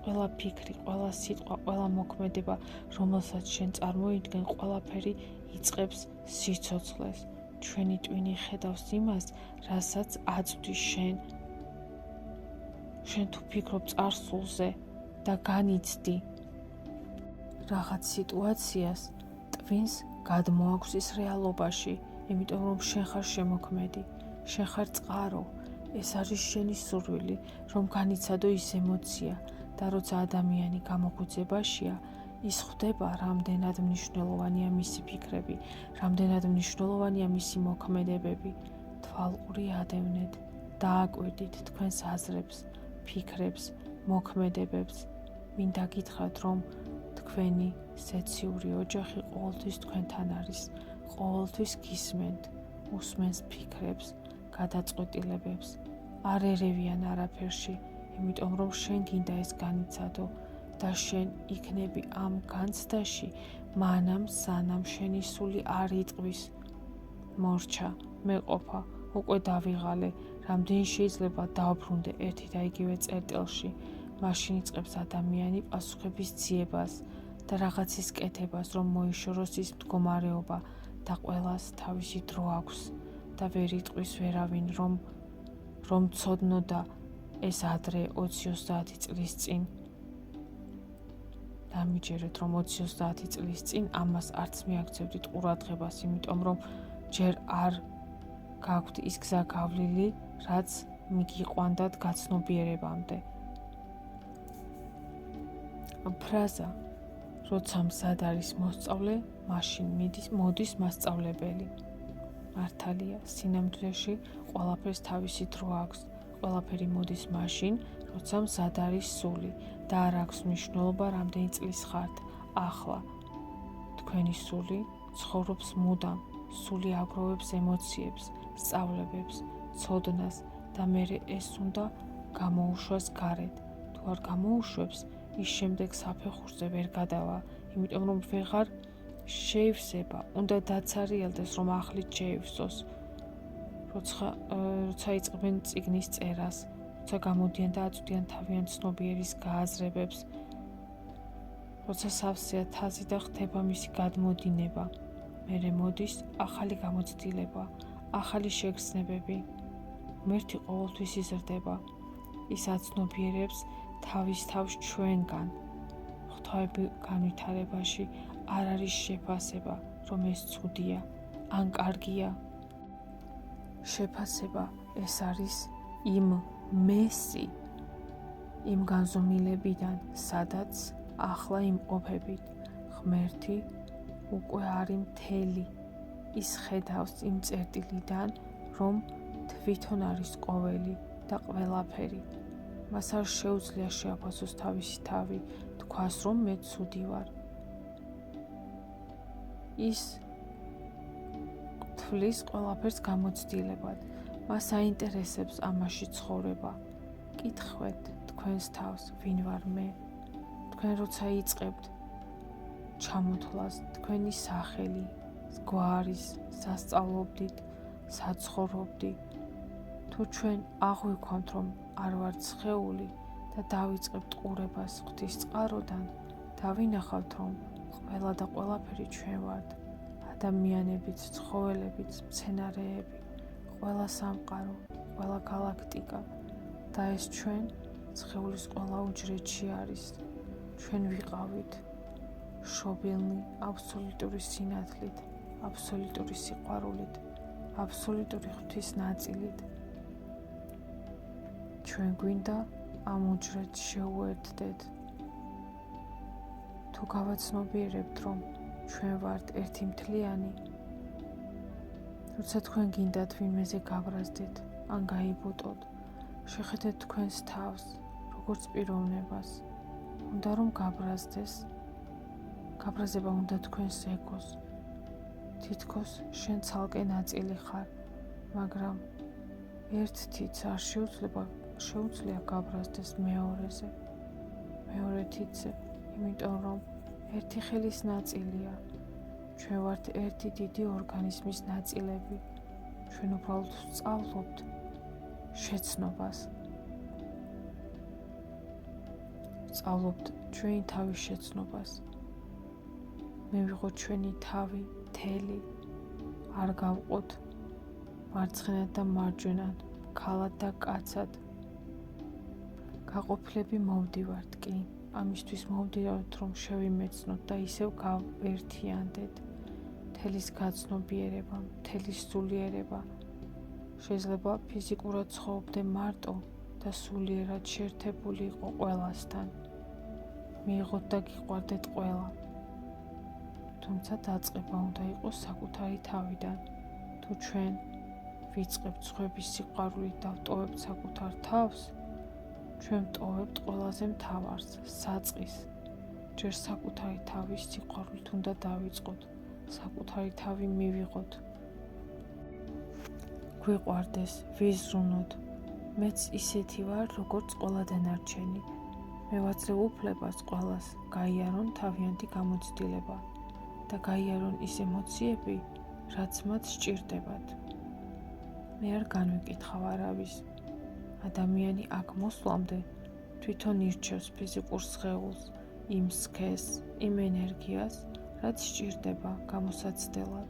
ყველა ფიქრი, ყველა სიტყვა, ყველა მოქმედება, რომელსაც შენ წარმოიდგენ, ყველაფერი იწყებს სიცოცხლეს. ჩვენი ტვინი ხედავს იმას, რასაც აწვდის შენ. შენ თუ ფიქრობ წარსულზე და განიცდი რაღაც სიტუაციას, ტვინს გადმოაქვს ის რეალობაში, იმიტომ რომ შენ ხარ შემოქმედი, შენ ხარ წყარო. ეს არის შენი სურვილი, რომ განიცადო ის ემოცია და როცა ადამიანი გამოღვიძებაშია, ის ხვდება, რამდენად მნიშვნელოვანია მისი ფიქრები, რამდენად მნიშვნელოვანია მისი მოქმედებები. თვალყური ადევნეთ, დააკვირდით თქვენს აზრებს, ფიქრებს, მოქმედებებს. მინდა გითხრათ, რომ თქვენი სეციური ოჯახი ყოველთვის თქვენთან არის, ყოველთვის გისმენთ, უსმენს ფიქრებს, გადაწყვეტილებებს. არ ერევიან არაფერში, იმიტომ რომ შენ გინდა ეს განიცადო და შენ იქნები ამ განცდაში, მანამ სანამ შენი სული არ იტყვის. მორჩა, მეყოფა, უკვე დავიღალე, რამდენი შეიძლება დავბრუნდე ერთი და იგივე წერტილში. მაშინ იწყებს ადამიანი პასუხების ძიებას და რაღაცის კეთებას, რომ მოიშოროს ის მდგომარეობა და ყველას თავისი დრო აქვს და ვერ იტყვის ვერავინ, რომ ცოდნოდა ეს ადრე 20-30 წლის წინ. დამიჯერეთ, რომ 20-30 წლის წინ ამას არც მიაქცევდით ყურადღებას, იმიტომ რომ ჯერ არ გაქვთ ის გზა გავლილი, რაც მიგიყვანდათ გაცნობიერებამდე. ფრაზა, როცა მზად არის მოსწავლე, მაშინ მოდის მასწავლებელი. მართალია, სინამდვილეში ყველაფერს თავისი დრო აქვს. ყველაფერი მოდის მაშინ, როცა მზად არის სული და არ აქვს მნიშვნელობა, რამდენი წლის ხართ. ახლა თქვენი სული ცხოვრობს მუდამ, სული აგროვებს ემოციებს, სწავლებებს, ცოდნას და მერე ეს უნდა გამოუშვას გარეთ. თუ არ გამოუშვებს, ის შემდეგ საფეხურზე ვერ გადავა, იმიტომ რომ ვეღარ შეივსება, უნდა დაცარიელდეს, რომ ახლით შეივსოს. როცა იწყებენ წიგნის წერას, როცა გამოდიან და აწვდიან თავიანთ ცნობიერის გააზრებებს, როცა სავსეა თაზი და ხდება მისი გადმოდინება, მერე მოდის ახალი გამოცდილება, ახალი შეგრძნებები. ღმერთი ყოველთვის იზრდება, ის აცნობიერებს თავის თავს ჩვენგან. ღვთაები განვითარებაში არ არის შეფასება, რომ ეს ცუდია ან კარგია. შეფასება ეს არის იმ მესი, იმ განზომილებიდან, სადაც ახლა იმყოფებით. ღმერთი უკვე არის მთელი, ის ხედავს იმ წერტილიდან, რომ თვითონ არის ყოველი და ყველაფერი. მას არ შეუძლია შეაფასოს თავისი თავი, თქვას, რომ მე ცუდი ვარ. ის თვლის ყველაფერს გამოცდილებად, მას აინტერესებს ამაში ცხოვრება. კითხვეთ თქვენს თავს, ვინ ვარ მე? თქვენ როცა იწყებთ ჩამოთვლას, თქვენი სახელი, გვარის, სასწავლობდით, საცხოვრობდით. თუ ჩვენ აღვიქვამთ, რომ არ ვართ სხეული და დავიწყებთ ყურებას ღვთისწყაროდან, დავინახავთ, რომ ყველა და ყველაფერი ჩვენ ვართ. ადამიანებიც, ცხოველებიც, მცენარეები, ყველა სამყარო, ყველა გალაქტიკა და ეს ჩვენ სხეულის ყველა უჯრედში არის. ჩვენ ვიყავით შობილნი აბსოლუტური სინათლით, აბსოლუტური სიყვარულით, აბსოლუტური ღვთის ნაწილით. ჩვენ გვინდა ამ უჯრედს შევუერთდეთ. თუ გავაცნობიერებთ, რომ ჩვენ ვართ ერთი მთლიანი, როცა თქვენ გინდათ ვინმეზე გაბრაზდეთ ან გაიბუტოთ, შეხედეთ თქვენს თავს, როგორც პიროვნებას. უნდა რომ გაბრაზდეს, გაბრაზება უნდა თქვენს ეგოს. თითქოს შენ ცალკე ნაწილი ხარ, მაგრამ ერთ თითს არ შეუძლია გაბრაზდეს მეორეზე, მეორე თითზე, იმიტომ რომ ერთი ხელის ნაწილია. ჩვენ ვართ ერთი დიდი ორგანიზმის ნაწილები. ჩვენ უბრალოდ ვსწავლობთ შეცნობას. სწავლობთ ჩვენი თავის შეცნობას. მივიღოთ ჩვენი თავი, თელი, არ გავყოთ მარცხენად და მარჯვენად, ქალად და კაცად. გაყოფილები მოვდივართ კი, ამისთვის მოვდივართ, რომ შევიმეცნოთ და ისევ გავერთიანდეთ. თელის გაცნობიერება, თელის სულიერება. შეიძლება ფიზიკურად ცხოვრობდე მარტო და სულიერად შეერთებული იყო ყველასთან. მიიღოთ და გიყვარდეთ ყველა. თუმცა დაწყება უნდა იყოს საკუთარი თავიდან. თუ ჩვენ ვიწყებთ სხვების სიყვარულით და ვტოვებთ საკუთარ თავს, ჩვენ ვტოვებთ ყველაზე მთავარს, საწყის. ჯერ საკუთარი თავის სიყვარულით უნდა დავიწყოთ, საკუთარი თავი მივიღოთ. გვიყვარდეს, ვიზრუნოთ. მეც ისეთი ვარ, როგორც ყველა დანარჩენი. მე ვაძლევ უფლებას ყველას გაიარონ თავიანთი გამოცდილება და გაიარონ ის ემოციები, რაც მათ სჭირდებათ. მე არ განვიკითხავ არავის. ადამიანი აქ მოსვლამდე თვითონ ირჩევს ფიზიკურ სხეულს, იმ სქესს, იმ ენერგიას, რაც სჭირდება გამოსაცდელად.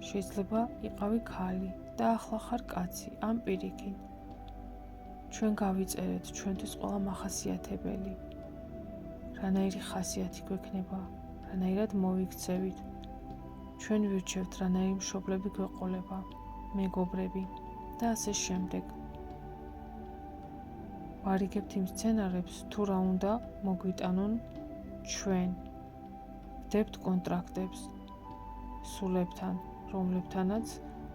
შეიძლება იყავი ქალი და ახლა ხარ კაცი, ამ პირიქით. ჩვენ გავიწერეთ ჩვენთვის ყველა მახასიათებელი. რანაირი ხასიათი გვექნება, რანაირად მოვიქცევით. ჩვენ ვირჩევთ, რანაირი მშობლები გვეყოლება, მეგობრები და ასე შემდეგ. ვარიგებთ იმ სცენარებს, თუ რა უნდა მოგვიტანონ ჩვენ. ვდებთ კონტრაქტებს სულებთან, რომლებთანაც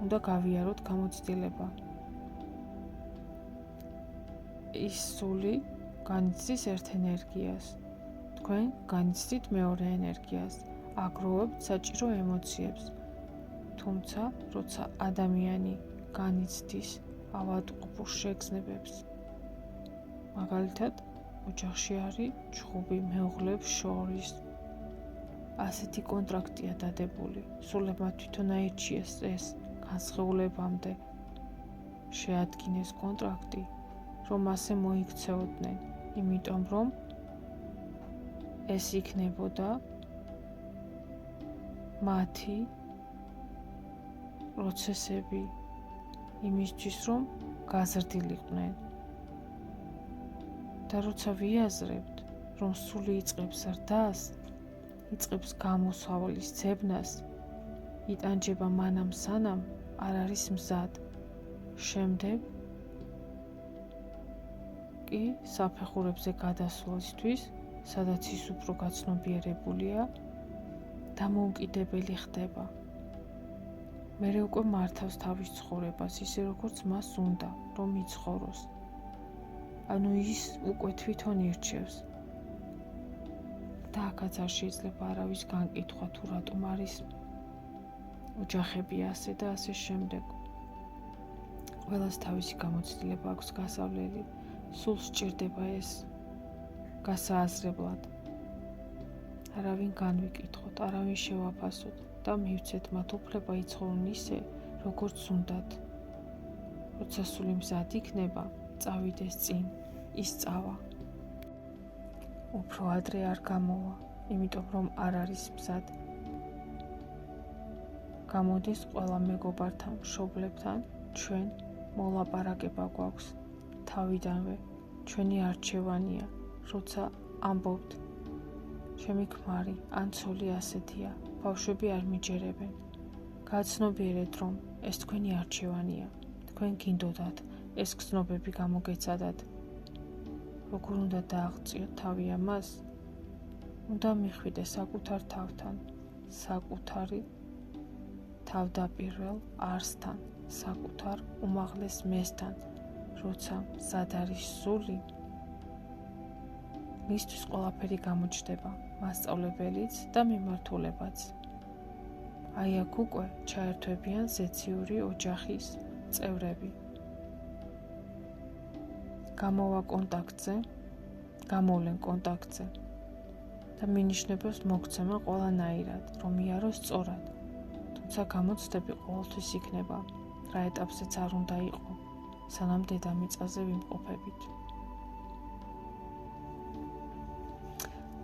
უნდა გავიაროთ გამოცდილება. ის სული განიცდის ერთ ენერგიას. თქვენ განიცდით მეორე ენერგიას, აგროვებთ საჭირო ემოციებს. თუმცა, როცა ადამიანი განიცდის ავადმყოფურ შეგრძნებებს, მაგალითად, ოჯახში არის ჩხუბი მეუღლეებს შორის, ასეთი კონტრაქტია დადებული. სულებმა თვითონ აირჩიეს ეს განსხეულებამდე. შეადგინეს კონტრაქტი, რომ ასე მოიქცეოდნენ, იმიტომ რომ ეს იქნებოდა მათი პროცესები იმისთვის, რომ გაზრდილიყვნენ. და როცა ვიაზრებთ, რომ სული იწყებს ზრდას, იწყებს გამოსავლის ძებნას, იტანჯება მანამ სანამ არ არის მზად. შემდეგ კი საფეხურებზე გადასვლისთვის, სადაც ის უფრო გაცნობიერებულია, დამოუკიდებელი ხდება. მერე უკვე მართავს თავის ცხოვრებას, ისე როგორც მას უნდა, რომ იცხოვროს. ანუ ის უკვე თვითონ ირჩევს. და აქაც არ შეიძლება არავის განკითხვა, თუ რატომ არის ოჯახები ასე და ასე შემდეგ. ყველას თავისი გამოცდილება აქვს გასავლელი. სულ სჭირდება ეს გასააზრებლად. არავინ განვიკითხოთ, არავინ შევაფასოთ და მივცეთ მათ უფლება იცხოვრონ ისე, როგორც უნდათ. როცა სული მზად იქნება, წავიდეს წინ, ის წავა. უფრო ადრე არ გამოვა, იმიტომ რომ არ არის მზად. გამოდის ყველა მეგობართან, მშობლებთან, ჩვენ მოლაპარაკება გვაქვს. თავიდანვე, ჩვენი არჩევანია, როცა ამბობთ, ჩემი ქმარი ან ცოლი ასეთია, ბავშვები არ მიჯერებენ. გაცნობიერეთ, რომ ეს თქვენი არჩევანია, თქვენ გინდოდათ ეს გრძნობები გამოგეცადათ. როგორ უნდა დააღწიოთ თავი ამას? უნდა მიხვიდე საკუთარ თავთან, საკუთარი თავდაპირველ არსთან, საკუთარ უმაღლეს მესთან, როცა მზად არის სული, მისთვის ყველაფერი გამოჩნდება, მასწავლებელიც და მიმართულებაც. აი აქ უკვე ჩაერთვებიან ზეციური ოჯახის წევრები. გამოვლენ კონტაქტზე და მინიშნებებს მოგცემა ყველანაირად, რომ იაროს სწორად. თუმცა გამოცდები ყოველთვის იქნება, რა ეტაპზეც არ უნდა იყო, სანამ დედამიწაზე ვიმყოფებით.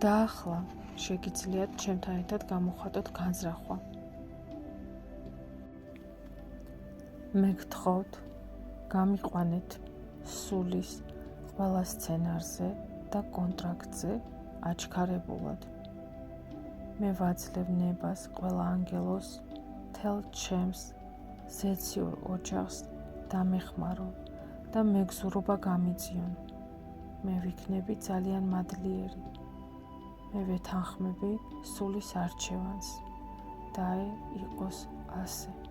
და ახლა შეგიძლიათ ჩემთან ერთად გამოხატოთ განზრახვა. მე გთხოვთ, გამიყვანეთ სულის ყველა სცენარზე და კონტრაქტზე აჩქარებულად. მე ვაძლევ ნებას ყველა ანგელოს თელ ჩემს ზეციურ ოჯახს დამეხმარო და მეგზურობა გამიძიონ. მე ვიქნები ძალიან მადლიერი. მე ვეთანხმები სულის არჩევანს და იყოს ასე.